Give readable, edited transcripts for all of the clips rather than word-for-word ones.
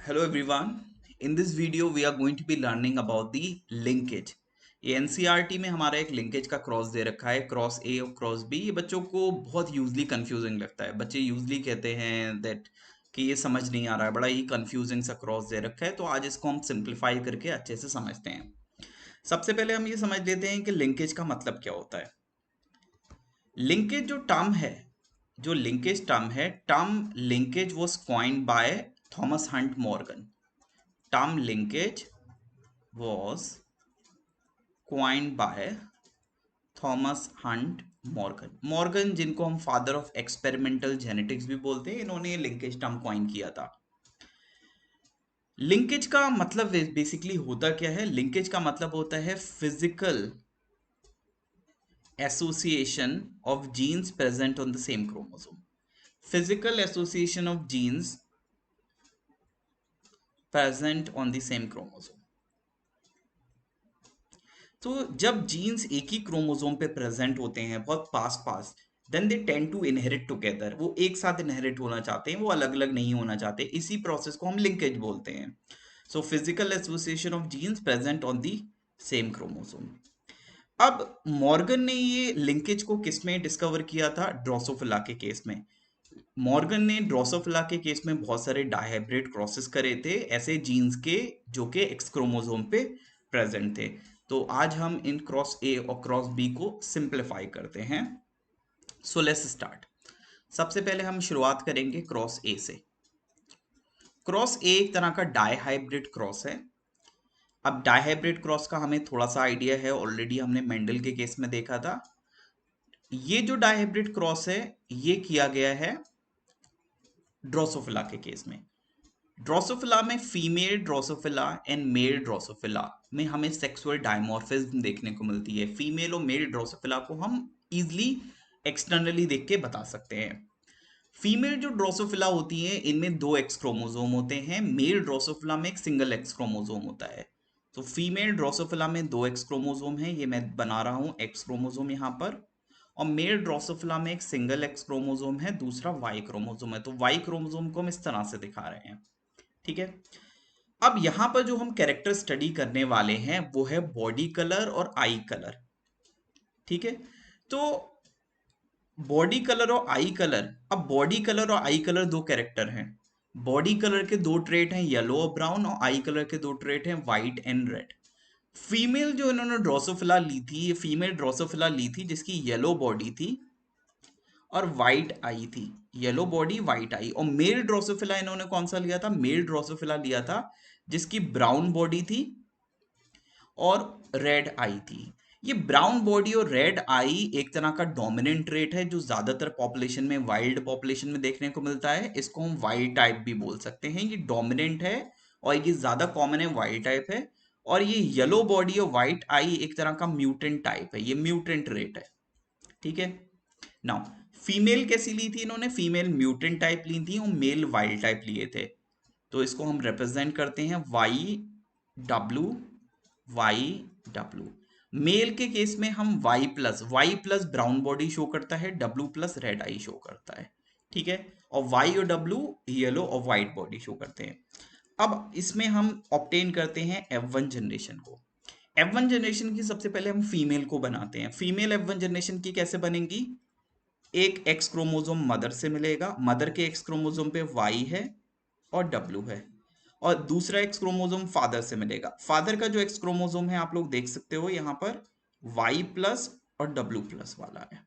Hello everyone. In this video we are going to be learning about the linkage. ये NCERT में हमारा एक linkage का cross दे रखा है, क्रॉस ए और क्रॉस बी। ये बच्चों को बहुत यूजली कंफ्यूजिंग लगता है। बच्चे यूजली कहते हैं दैट कि ये समझ नहीं आ रहा है, बड़ा ही कंफ्यूजिंग सा क्रॉस दे रखा है। तो आज इसको हम सिंप्लीफाई करके अच्छे से समझते हैं। सबसे पहले हम ये समझ लेते हैं कि लिंकेज का मतलब क्या होता है। लिंकेज जो टर्म है, जो लिंकेज टर्म है, term linkage was coined by Thomas Hunt Morgan. Term linkage was coined by Thomas Hunt Morgan. Morgan जिनको हम फादर ऑफ एक्सपेरिमेंटल जेनेटिक्स भी बोलते हैं, इन्होंने लिंकेज टर्म कॉइन किया था। लिंकेज का मतलब बेसिकली होता क्या है? लिंकेज का मतलब होता है physical association of genes present on the same chromosome. Physical association of genes present on the same chromosome. तो जब जीन्स एक ही क्रोमोसोम पे प्रेजेंट होते हैं बहुत पास पास, then they tend to inherit together. वो एक साथ इनहेरिट होना चाहते हैं, वो अलग अलग नहीं होना चाहते। इसी प्रोसेस को हम लिंकेज बोलते हैं। So physical association of genes present on the same chromosome. अब मॉर्गन ने ये लिंकेज को किस में डिस्कवर किया था? ड्रोसोफिला के केस में। मॉर्गन ने ड्रोसोफिला के केस में बहुत सारे डायहाइब्रिड क्रॉसेस करे थे ऐसे जीन्स के जो कि एक्स क्रोमोसोम पे प्रेजेंट थे। तो आज हम इन क्रॉस ए और क्रॉस बी को सिंप्लीफाई करते हैं। So let's start. सबसे पहले हम शुरुआत करेंगे क्रॉस ए से। क्रॉस ए एक तरह का डायहाइब्रिड क्रॉस है। अब डायहाइब्रिड क्रॉस का हमें थोड़ा सा आइडिया है, ऑलरेडी हमने मेंडल के केस में देखा था। ये जो डायहाइब्रिड क्रॉस है ये किया गया है ड्रोसोफिला के केस में। ड्रोसोफिला में female Drosophila and male Drosophila में हमें सेक्सुअल डायमॉर्फिज्म देखने को मिलती है। फीमेल और मेल ड्रोसोफिला को हम इजीली एक्सटर्नली देख के बता सकते हैं। फीमेल जो ड्रोसोफिला होती है इनमें दो एक्स क्रोमोसोम होते हैं। मेल ड्रोसोफिला में एक सिंगल एक्स क्रोमोसोम होता है। तो फीमेल ड्रोसोफिला में दो एक्स क्रोमोसोम है, ये मैं बना रहा हूं एक्स क्रोमोसोम यहां पर। और मेल ड्रोसोफिला में एक सिंगल एक्स क्रोमोसोम है, दूसरा वाई क्रोमोसोम है। तो वाई क्रोमोसोम को हम इस तरह से दिखा रहे हैं, ठीक है। अब यहां पर जो हम कैरेक्टर स्टडी करने वाले हैं वो है बॉडी कलर और आई कलर, ठीक है। तो बॉडी कलर और आई कलर, अब बॉडी कलर और आई कलर दो कैरेक्टर हैं। बॉडी कलर के दो ट्रेट हैं येलो और ब्राउन, और आई कलर के दो ट्रेट हैं व्हाइट एंड रेड। फीमेल जो इन्होंने ड्रोसोफिला ली थी, ये फीमेल ड्रोसोफिला ली थी जिसकी येलो बॉडी थी और वाइट आई थी। येलो बॉडी वाइट आई। और मेल ड्रोसोफिला इन्होंने कौन सा लिया था? मेल ड्रोसोफिला लिया था जिसकी ब्राउन बॉडी थी और रेड आई थी। ये ब्राउन बॉडी और रेड आई एक तरह का डोमिनेंट ट्रेट है जो ज्यादातर पॉपुलेशन में, वाइल्ड पॉपुलेशन में देखने को मिलता है। इसको हम वाइल्ड टाइप भी बोल सकते हैं। ये डोमिनेंट है और ये ज्यादा कॉमन है, वाइल्ड टाइप है। और ये येलो बॉडी और व्हाइट आई एक तरह का म्यूटेंट टाइप है, ये म्यूटेंट ट्रेट है, ठीक है। नाउ फीमेल कैसी ली थी इन्होंने? फीमेल म्यूटेंट टाइप ली थी और मेल वाइल्ड टाइप लिए थे। तो इसको हम रिप्रेजेंट करते हैं Y W, Y W. Male के केस में हम Y plus brown body show करता है, W plus red eye show करता है, ठीक है। और वाई और डब्ल्यू येलो और व्हाइट बॉडी शो करते हैं। अब इसमें हम ऑब्टेन करते हैं F1 जनरेशन को। F1 जनरेशन की सबसे पहले हम फीमेल को बनाते हैं। फीमेल F1 जनरेशन की कैसे बनेगी? एक एक्स क्रोमोसोम मदर से मिलेगा, मदर के एक्स क्रोमोसोम पे वाई है और डब्ल्यू है। और दूसरा एक्स क्रोमोसोम फादर से मिलेगा। फादर का जो एक्स क्रोमोसोम है आप लोग देख सकते हो यहाँ पर वाई प्लस और डब्ल्यू प्लस वाला है,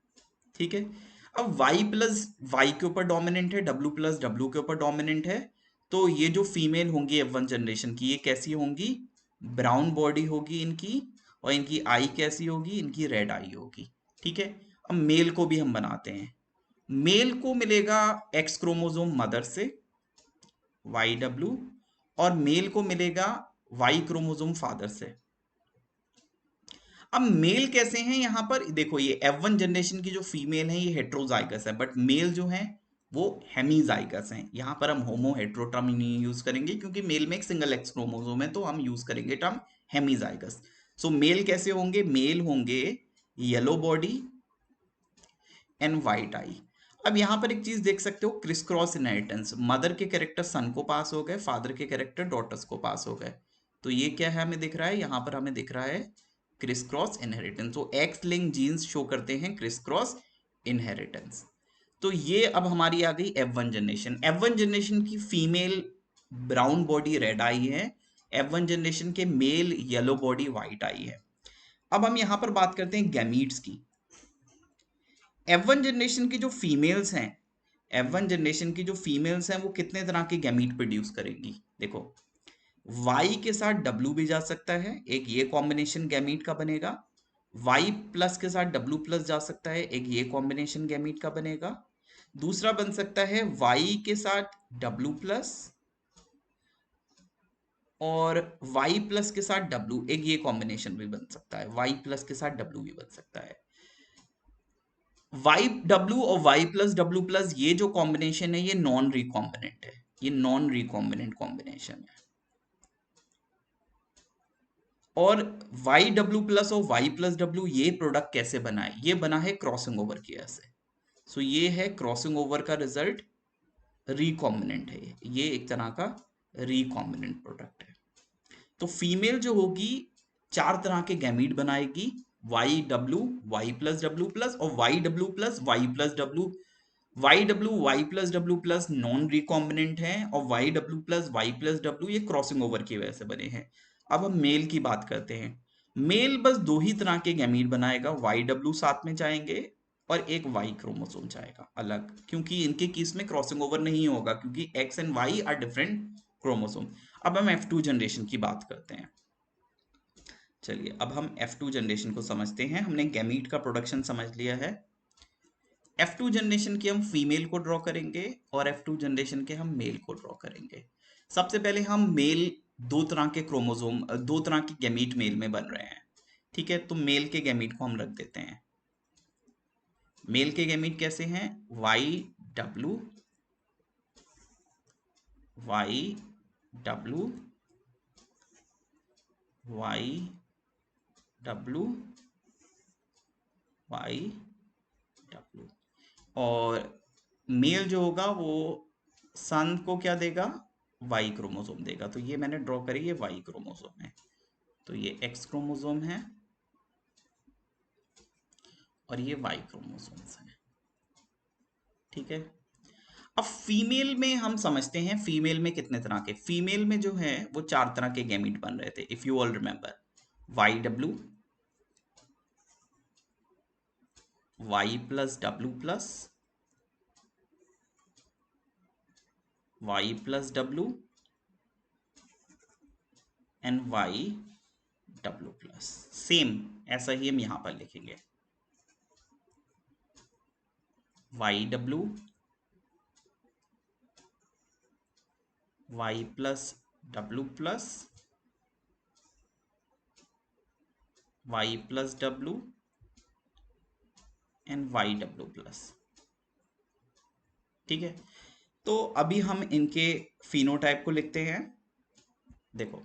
ठीक है। अब वाई प्लस वाई के ऊपर डोमिनेंट है, डब्ल्यू प्लस डब्ल्यू के ऊपर डोमिनेंट है। तो ये जो फीमेल होंगी F1 जनरेशन की, ये कैसी होंगी? ब्राउन बॉडी होगी इनकी, और इनकी आई कैसी होगी? इनकी रेड आई होगी, ठीक है। अब मेल को भी हम बनाते हैं। मेल को मिलेगा एक्स क्रोमोसोम मदर से वाई डब्ल्यू, और मेल को मिलेगा वाई क्रोमोसोम फादर से। अब मेल कैसे हैं? यहां पर देखो, ये F1 जनरेशन की जो फीमेल है ये हेट्रोजाइगस है, बट मेल जो है वो हेमीजाइगस हैं। यहां पर हम होमो हेट्रो टर्म नहीं यूज करेंगे क्योंकि मेल में एक सिंगल एक्स क्रोमोसोम है, तो हम यूज करेंगे टर्म हेमीजाइगस। सो मेल कैसे होंगे? मेल होंगे येलो बॉडी एंड व्हाइट आई। अब यहाँ पर एक चीज देख सकते हो, क्रिस क्रॉस इनहेरिटेंस, मदर के कैरेक्टर सन को पास हो गए, फादर के कैरेक्टर डॉटर्स को पास हो गए। तो ये क्या है हमें दिख रहा है, यहाँ पर हमें दिख रहा है क्रिस क्रॉस इनहेरिटेंस। तो एक्स लिंक जीन्स शो करते हैं क्रिस क्रॉस इनहेरिटेंस। तो ये अब हमारी आ गई F1 जनरेशन। F1 जनरेशन की फीमेल ब्राउन बॉडी रेड आई है, F1 जनरेशन के मेल येलो बॉडी व्हाइट आई है। अब हम यहां पर बात करते हैं गैमीट्स की। F1 जनरेशन की जो फीमेल्स हैं, F1 जनरेशन की जो फीमेल्स हैं वो कितने तरह के गैमीट प्रोड्यूस करेंगी? देखो, Y के साथ W भी जा सकता है, एक ये कॉम्बिनेशन गैमीट का बनेगा। Y प्लस के साथ W प्लस जा सकता है, एक ये कॉम्बिनेशन गैमीट का बनेगा। दूसरा बन सकता है Y के साथ W प्लस और Y प्लस के साथ W, एक ये कॉम्बिनेशन भी बन सकता है, Y प्लस के साथ W भी बन सकता है। Y W और Y प्लस W प्लस ये जो कॉम्बिनेशन है ये नॉन रिकॉम्बिनेंट है, ये नॉन रिकॉम्बिनेंट कॉम्बिनेशन है। और वाई डब्ल्यू प्लस और वाई प्लस डब्ल्यू ये प्रोडक्ट कैसे बना है? ये बना है क्रॉसिंग ओवर की वजह से। सो ये है क्रॉसिंग ओवर का रिजल्ट, रिकॉम्बिनेंट है ये एक तरह का रिकॉम्बिनेंट प्रोडक्ट है। तो फीमेल जो होगी 4 तरह के गैमीट बनाएगी, Y W, Y plus W plus और Y W plus Y plus W. Y W Y plus W plus non recombinant है और Y W plus Y plus W ये क्रॉसिंग ओवर की वजह से बने हैं। अब हम मेल की बात करते हैं। मेल बस 2 ही तरह के गैमीट बनाएगा, वाई डब्ल्यू साथ में जाएंगे और एक वाई क्रोमोसोम जाएगा अलग, क्योंकि इनके केस में क्रॉसिंग ओवर नहीं होगा, क्योंकि X and Y are different chromosome. अब हम F2 जनरेशन की बात करते हैं। चलिए अब हम F2 जनरेशन को समझते हैं। हमने गैमीट का प्रोडक्शन समझ लिया है। F2 जनरेशन के हम फीमेल को ड्रॉ करेंगे और F2 जनरेशन के हम मेल को ड्रॉ करेंगे। सबसे पहले हम मेल, 2 तरह के क्रोमोसोम, 2 तरह के गैमीट मेल में बन रहे हैं, ठीक है। तो मेल के गैमीट को हम रख देते हैं। मेल के गैमीट कैसे हैं? Y W, Y W, Y W, Y W. और मेल जो होगा वो सन को क्या देगा? वाई क्रोमोसोम देगा। तो ये मैंने ड्रॉ करी, ये वाई क्रोमोसोम है, तो ये एक्स क्रोमोसोम है और ये वाई क्रोमोसोम्स हैं, ठीक है। अब फीमेल में हम समझते हैं, फीमेल में कितने तरह के, फीमेल में जो है वो 4 तरह के गैमीट बन रहे थे, if you all remember. Y W, Y plus W plus, Y plus W and Y W plus. Same ऐसा ही हम यहां पर लिखेंगे, Y W, Y plus W plus, Y plus W and Y W plus, ठीक है। तो अभी हम इनके फिनोटाइप को लिखते हैं। देखो,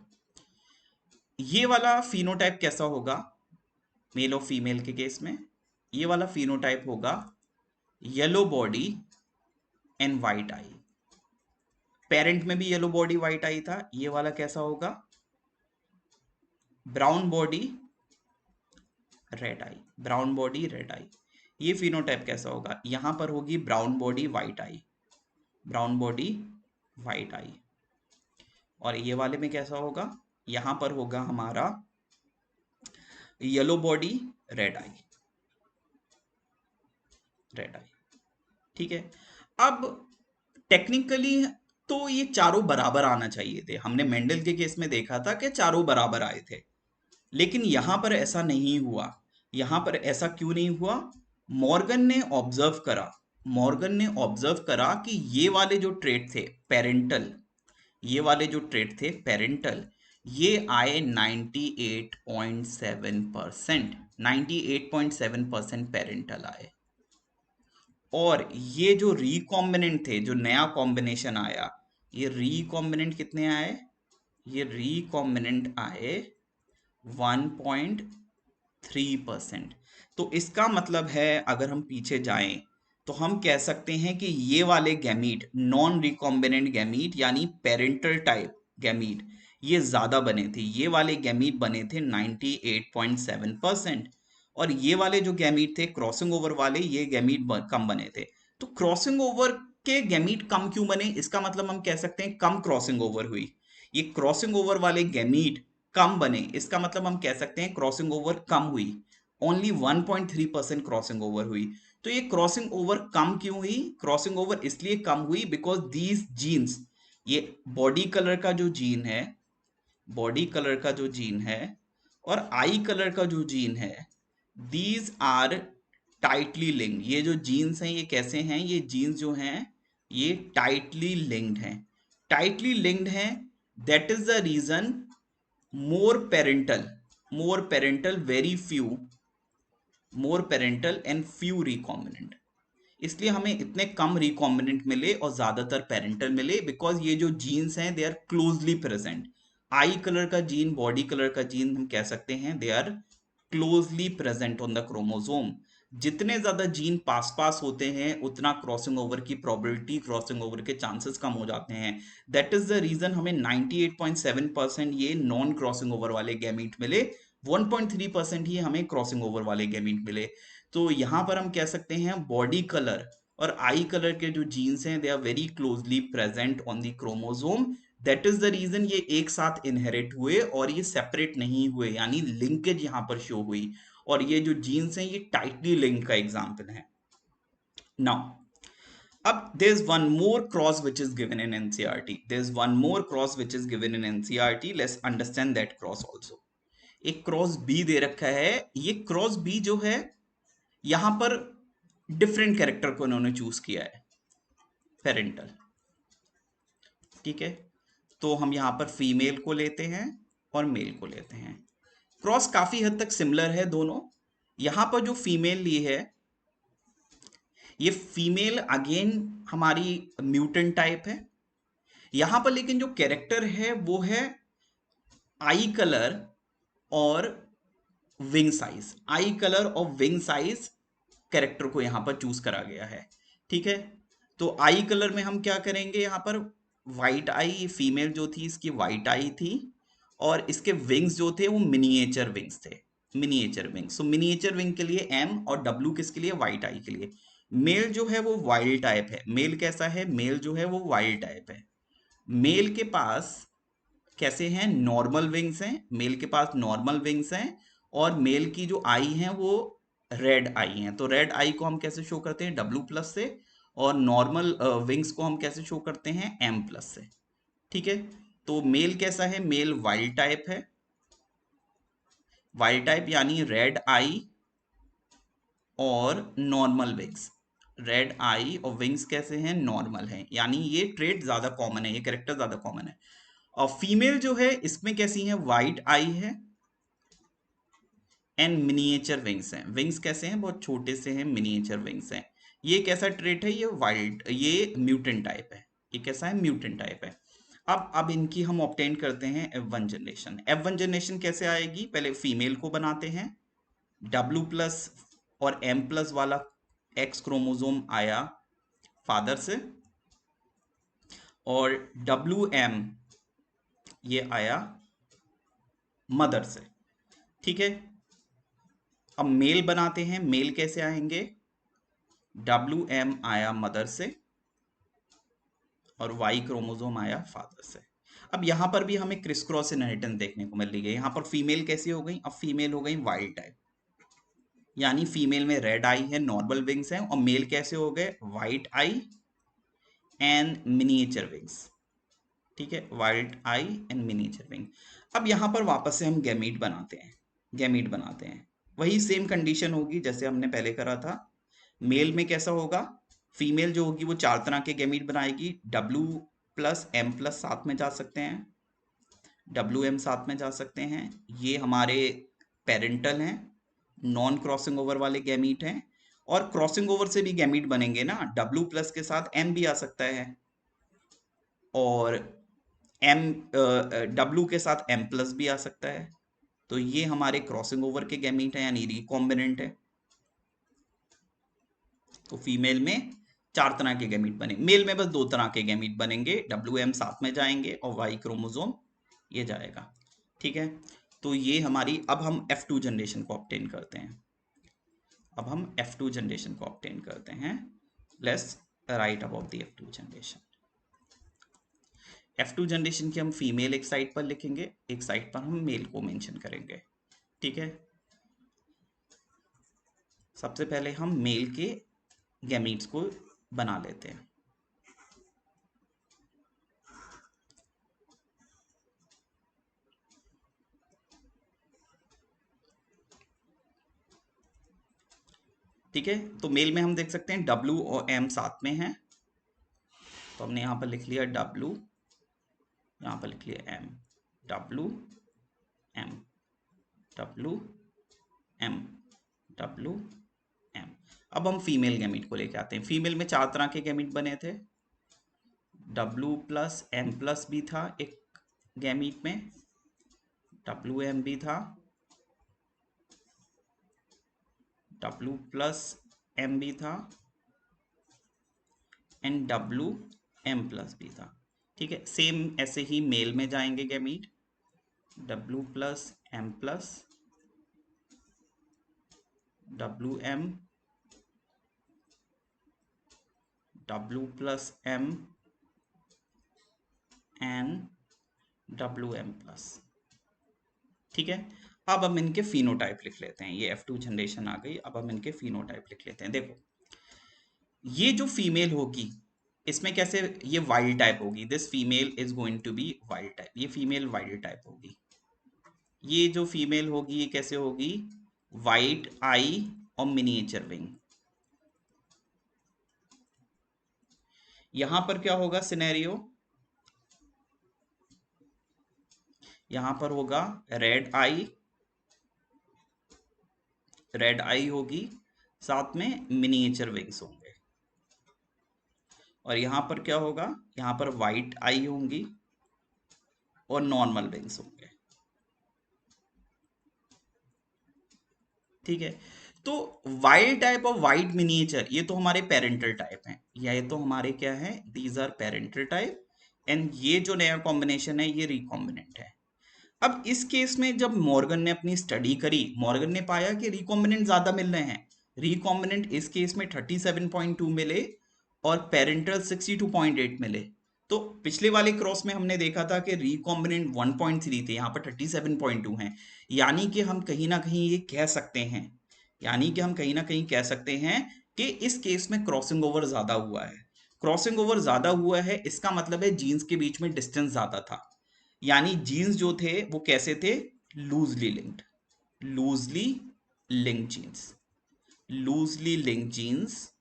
ये वाला फिनोटाइप कैसा होगा मेल और फीमेल के केस में? ये वाला फिनोटाइप होगा yellow body and white I. Parent में भी येलो बॉडी वाइट आई था, ये वाला कैसा होगा? ब्राउन बॉडी रेड आई, ब्राउन बॉडी रेड आई। ये फिनोटाइप कैसा होगा? यहां पर होगी ब्राउन बॉडी वाइट आई, ब्राउन बॉडी वाइट आई। और ये वाले में कैसा होगा? यहां पर होगा हमारा येलो बॉडी रेड आई, रेड आई, ठीक है। अब टेक्निकली तो ये चारों बराबर आना चाहिए थे। हमने मेंडल के केस में देखा था कि चारों बराबर आए थे, लेकिन यहां पर ऐसा नहीं हुआ। यहां पर ऐसा क्यों नहीं हुआ? मॉर्गन ने ऑब्जर्व करा, मॉर्गन ने ऑब्जर्व करा कि ये वाले जो ट्रेट थे पेरेंटल, ये वाले जो ट्रेट थे पेरेंटल, ये आए 98.7%, 98.7% पेरेंटल आए। और ये जो रिकॉम्बिनेंट थे, जो नया कॉम्बिनेशन आया, ये रिकॉम्बिनेंट कितने आए? ये रिकॉम्बिनेंट आए 1.3%। तो इसका मतलब है अगर हम पीछे जाएं तो हम कह सकते हैं कि ये वाले गैमीट नॉन रिकॉम्बिनेंट गैमीट यानी पेरेंटल टाइप गैमीट ये ज्यादा बने थे। ये वाले गैमीट बने थे 98.7% और ये वाले जो गैमीट थे क्रॉसिंग ओवर वाले ये गैमीट कम बने थे। तो क्रॉसिंग ओवर के गैमीट कम क्यों बने, इसका मतलब हम कह सकते हैं कम क्रॉसिंग ओवर हुई। ये क्रॉसिंग ओवर वाले गैमीट कम बने, इसका मतलब हम कह सकते हैं क्रॉसिंग ओवर कम हुई। ओनली 1.3% क्रॉसिंग ओवर हुई। तो ये क्रॉसिंग ओवर कम क्यों हुई? क्रॉसिंग ओवर इसलिए कम हुई बिकॉज दीज जीन्स, ये बॉडी कलर का जो जीन है, बॉडी कलर का जो जीन है और आई कलर का जो जीन है, दीज आर टाइटली लिंक्ड। ये जो जीन्स हैं ये कैसे हैं? ये जीन्स जो हैं ये टाइटली लिंक्ड हैं। टाइटली लिंक्ड हैं, that is the reason more parental very few, more parental and few recombinant. इसलिए हमें इतने कम रिकॉम्बिनेंट मिले और ज्यादातर पेरेंटल मिले बिकॉज ये जो जीन्स हैं they are closely present. Eye colour का जीन, बॉडी कलर का जीन हम कह सकते हैं they are closely present on the chromosome. जितने ज्यादा जीन पास पास होते हैं उतना क्रॉसिंग ओवर की प्रोबेबिलिटी, क्रॉसिंग ओवर के चांसेस कम हो जाते हैं। दैट इज द रीजन हमें 98.7% ये नॉन क्रॉसिंग ओवर वाले गैमीट मिले, 1.3% ही हमें क्रॉसिंग ओवर वाले गैमीट मिले। तो यहां पर हम कह सकते हैं बॉडी कलर और आई कलर के जो जीन्स हैं they are very closely present on the chromosome. That is the reason ये एक साथ इनहेरिट हुए और ये सेपरेट नहीं हुए, यानी लिंकेज यहां पर शो हुई। और ये जो जीन्स हैं ये टाइटली लिंक का एग्जांपल है। नाउ अब there's one more cross which is given in NCERT. There's one more cross which is given in NCERT. Let's understand that cross also. एक क्रॉस बी दे रखा है। ये क्रॉस बी जो है यहां पर डिफरेंट कैरेक्टर को इन्होंने चूज किया है पेरेंटल, ठीक है। तो हम यहां पर फीमेल को लेते हैं और मेल को लेते हैं। क्रॉस काफी हद तक सिमिलर है दोनों। यहां पर जो फीमेल ली है ये फीमेल अगेन हमारी म्यूटेंट टाइप है। यहां पर लेकिन जो कैरेक्टर है वो है आई कलर और विंग साइज। आई कलर और विंग साइज कैरेक्टर को यहां पर चूज करा गया है, ठीक है। तो आई कलर में हम क्या करेंगे, यहां पर व्हाइट आई, फीमेल जो थी इसकी व्हाइट आई थी और इसके विंग्स जो थे वो मिनिएचर विंग्स थे, मिनिएचर विंग्स। सो मिनिएचर विंग के लिए एम और डब्ल्यू किसके लिए? व्हाइट आई के लिए। मेल जो है वो वाइल्ड टाइप है। मेल कैसा है? मेल जो है वो वाइल्ड टाइप है। मेल के पास कैसे हैं? नॉर्मल विंग्स हैं। मेल के पास नॉर्मल विंग्स हैं और मेल की जो आई हैं वो रेड आई हैं। तो रेड आई को हम कैसे शो करते हैं? डब्ल्यू प्लस से। और नॉर्मल विंग्स को हम कैसे शो करते हैं? एम प्लस से, ठीक है। तो मेल कैसा है? मेल वाइल्ड टाइप है। वाइल्ड टाइप यानी रेड आई और नॉर्मल विंग्स। रेड आई और विंग्स कैसे हैं? नॉर्मल हैं, यानी ये ट्रेड ज्यादा कॉमन है, ये कैरेक्टर ज्यादा कॉमन है। और फीमेल जो है इसमें कैसी है? व्हाइट आई है एंड मिनिएचर विंग्स हैं। विंग्स कैसे हैं? बहुत छोटे से हैं, मिनिएचर विंग्स हैं। ये कैसा ट्रेट है? ये वाइल्ड, ये म्यूटेंट टाइप है। ये कैसा है? म्यूटेंट टाइप है। अब इनकी हम ऑब्टेन करते हैं F1 जनरेशन। F1 जनरेशन कैसे आएगी? पहले फीमेल को बनाते हैं, W प्लस और M प्लस वाला एक्स क्रोमोसोम आया फादर से और WM ये आया मदर से, ठीक है। अब मेल बनाते हैं। मेल कैसे आएंगे? WM आया मदर से और Y क्रोमोसोम आया फादर से। अब यहां पर भी हमें क्रिस क्रॉस इनहेरिटेंस देखने को मिल रही है। यहां पर फीमेल कैसी हो गई? अब फीमेल हो गई वाइल्ड टाइप, यानी फीमेल में रेड आई है, नॉर्मल विंग्स हैं। और मेल कैसे हो गए? White I and miniature wings, ठीक है। Wild I and miniature wing. अब यहां पर वापस से हम गैमीट बनाते हैं। गैमीट बनाते हैं, वही सेम कंडीशन होगी जैसे हमने पहले करा था। मेल में कैसा होगा? फीमेल जो होगी वो 4 तरह के गैमीट बनाएगी। W प्लस M प्लस साथ में जा सकते हैं, WM साथ में जा सकते हैं। ये हमारे पेरेंटल हैं, नॉन क्रॉसिंग ओवर वाले गैमीट हैं। और क्रॉसिंग ओवर से भी गैमीट बनेंगे ना, W प्लस के साथ M भी आ सकता है और M W के साथ M प्लस भी आ सकता है। तो ये हमारे क्रॉसिंग ओवर के गैमीट हैं यानी रिकॉम्बिनेंट है। तो फीमेल में 4 तरह के गैमीट बने, मेल में बस 2 तरह के गैमीट बनेंगे, WM साथ में जाएंगे और Y क्रोमोसोम ये जाएगा। ठीक है, तो ये हमारी, अब हम F2 जनरेशन को ऑब्टेन करते हैं। अब हम F2 जनरेशन को ऑब्टेन करते हैं। Let's write about the F2 generation. F2 generation की हम फीमेल एक साइड पर लिखेंगे, एक साइड पर हम मेल को मेंशन करेंगे। ठीक है, सबसे पहले हम मेल के गैमीट्स को बना लेते हैं। ठीक है, तो मेल में हम देख सकते हैं W और M साथ में है, तो हमने यहां पर लिख लिया W, यहां पर लिख लिया M, W M W M W M। अब हम फीमेल गैमीट को लेके आते हैं। फीमेल में 4 तरह के गैमीट बने थे, W प्लस M प्लस भी था एक गैमीट में, WM भी था, W प्लस M भी था एंड WM प्लस भी था। ठीक है, सेम ऐसे ही मेल में जाएंगे gamete, W plus M plus WM, W plus M and WM plus. ठीक है, अब हम इनके फिनोटाइप लिख लेते हैं। ये F2 जनरेशन आ गई, अब हम इनके फिनोटाइप लिख लेते हैं। देखो, ये जो फीमेल होगी इसमें कैसे, ये वाइल्ड टाइप होगी, this female is going to be wild type, ये फीमेल वाइल्ड टाइप होगी। ये जो फीमेल होगी ये कैसे होगी, वाइट आई और मिनिएचर विंग। यहां पर क्या होगा सिनेरियो, यहां पर होगा रेड आई होगी, साथ में मिनिएचर विंग्स होंगे। और यहां पर क्या होगा, यहां पर व्हाइट आई होंगी और नॉर्मल विंग्स होंगे। ठीक है, तो वाइल्ड टाइप और वाइट मिनिएचर ये तो हमारे पेरेंटल टाइप हैं, या ये तो हमारे क्या है, these are parental type, and ये जो नया कॉम्बिनेशन है ये रिकॉम्बिनेंट है। अब इस केस में जब मॉर्गन ने अपनी स्टडी करी, मॉर्गन ने पाया कि रिकॉम्बिनेंट ज्यादा मिल रहे हैं। रिकॉम्बिनेंट इस केस में 37.2 मिले और पेरेंटल 62.8 मिले। तो पिछले वाले क्रॉस में हमने देखा था कि रिकॉम्बिनेंट 1.3 थे, यहाँ पर 37.2 हैं। यानी कि हम कहीं ना कहीं ये कह सकते हैं, कि इस केस में क्रॉसिंग ओवर ज्यादा हुआ है। क्रॉसिंग ओवर ज्यादा हुआ है इसका मतलब है जीन्स के बीच में डिस्टेंस ज्यादा था, यानी जीन्स जो थे वो कैसे थे, loosely linked genes, loosely linked genes,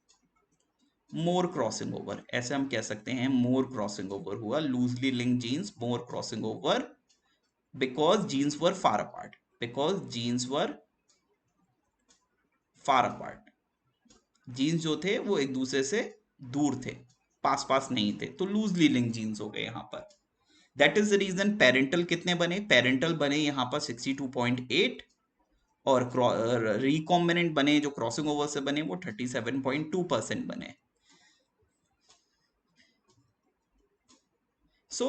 more crossing over, ऐसे हम कह सकते हैं, मोर क्रॉसिंग ओवर हुआ, loosely linked genes, more crossing over, because genes were far apart, genes जो थे वो एक दूसरे से दूर थे, पास पास नहीं थे, तो लूजली लिंक्ड जीन्स हो गए यहां पर। That is the reason parental कितने बने, पेरेंटल बने यहां पर 62.8 और रिकॉम्बिनेंट बने जो क्रॉसिंग ओवर से बने वो 37.2% बने। सो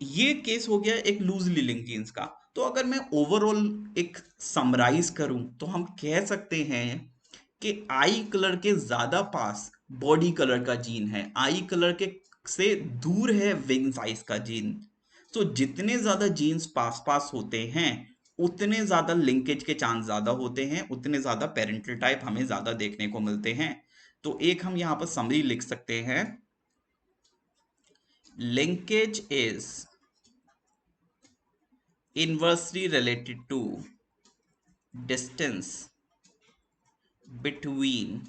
ये केस हो गया एक लूजली लिंक्ड जीन्स का। तो अगर मैं ओवरऑल एक समराइज करूं तो हम कह सकते हैं कि आई कलर के ज्यादा पास बॉडी कलर का जीन है, आई कलर के से दूर है विंग साइज का जीन। तो जितने ज्यादा जीन्स पास पास होते हैं उतने ज्यादा लिंकेज के चांस ज्यादा होते हैं, उतने ज्यादा पेरेंटल टाइप हमें ज्यादा देखने को मिलते हैं। तो एक हम यहां पर समरी लिख सकते हैं, linkage is inversely related to distance between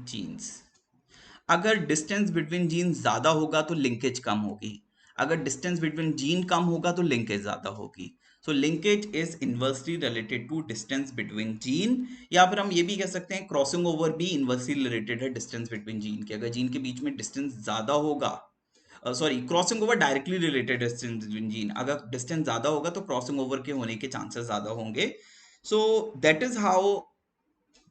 genes। अगर डिस्टेंस बिटवीन जीन ज्यादा होगा तो लिंकेज कम होगी, अगर डिस्टेंस बिटवीन जीन कम होगा तो लिंकेज ज्यादा होगी। So linkage is inversely related to distance between gene, या फिर हम ये भी कह सकते हैं क्रॉसिंग ओवर भी इनवर्सली रिलेटेड है डिस्टेंस बिटवीन जीन के। अगर जीन के बीच में डिस्टेंस ज्यादा होगा, sorry crossing over directly related distance between gene, अगर डिस्टेंस ज्यादा होगा तो क्रॉसिंग ओवर के होने के चांसेस ज्यादा होंगे। सो दैट इज हाउ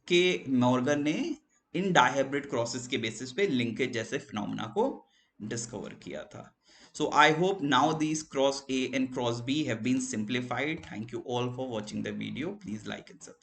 के मॉर्गन ने इन डायहाइब्रिड क्रॉसेस के बेसिस पे लिंकेज जैसे फिनोमेना को डिस्कवर किया था. So I hope now these cross A and cross B have been simplified. Thank you all for watching the video. Please like and subscribe.